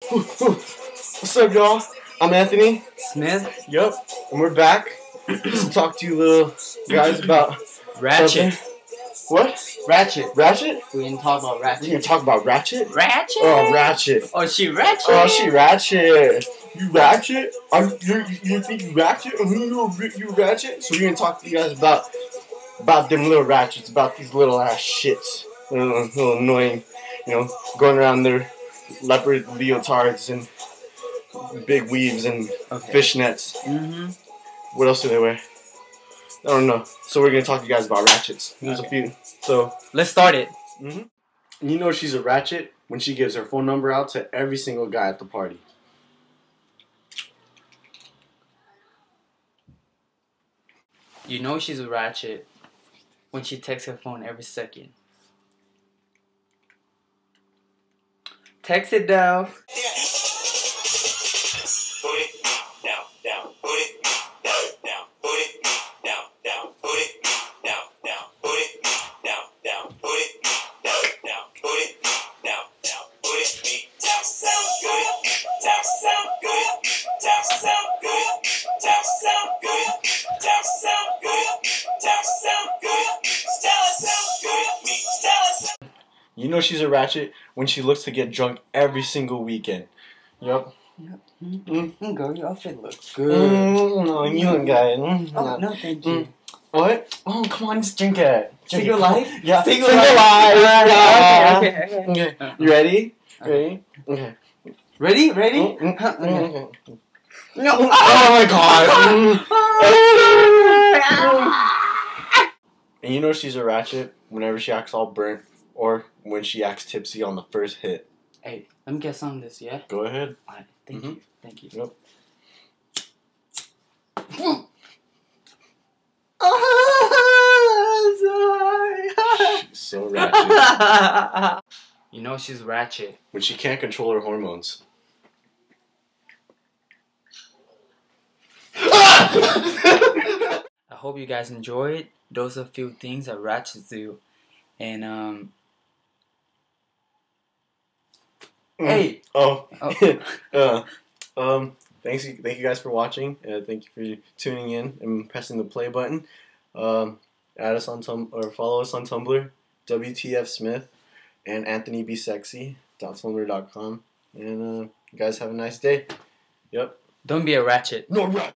What's up, y'all? I'm Anthony Smith. Yup, and we're back to talk to you little guys about Ratchet. something. What? Ratchet. Ratchet? We didn't talk about Ratchet. We gonna talk about Ratchet? Ratchet? Oh, Ratchet. Oh, she Ratchet? Oh, she Ratchet. You Ratchet? You think you Ratchet? You Ratchet? So we're gonna talk to you guys about them little Ratchets, about these little ass shits. Little annoying, going around their leopard leotards and big weaves and fishnets. Mm-hmm. What else do they wear? I don't know. So we're gonna talk to you guys about ratchets. There's a few. So let's start it. You know she's a ratchet when she gives her phone number out to every single guy at the party. You know she's a ratchet when she texts her phone every second. Text it down. You know she's a ratchet when she looks to get drunk every single weekend. Yep. Girl, your outfit looks good. No, you don't got it. Oh, no, thank you. What? Oh, come on, just drink it. Single life? Yeah, single life. Yeah. Okay. You ready? Ready? Okay. Ready? Okay. No. Oh my god. And you know she's a ratchet whenever she acts all burnt or when she acts tipsy on the first hit. Hey, let me get some of this, yeah? Go ahead. Alright, thank you. Thank you. Yep. She's so ratchet. You know she's ratchet when she can't control her hormones. I hope you guys enjoyed. Those are a few things that ratchets do. And hey. Thank you guys for watching. Thank you for tuning in and pressing the play button. Add us on or follow us on Tumblr, WTF Smith, and AnthonyBSexy.tumblr.com. And you guys have a nice day. Yep. Don't be a ratchet. No rat.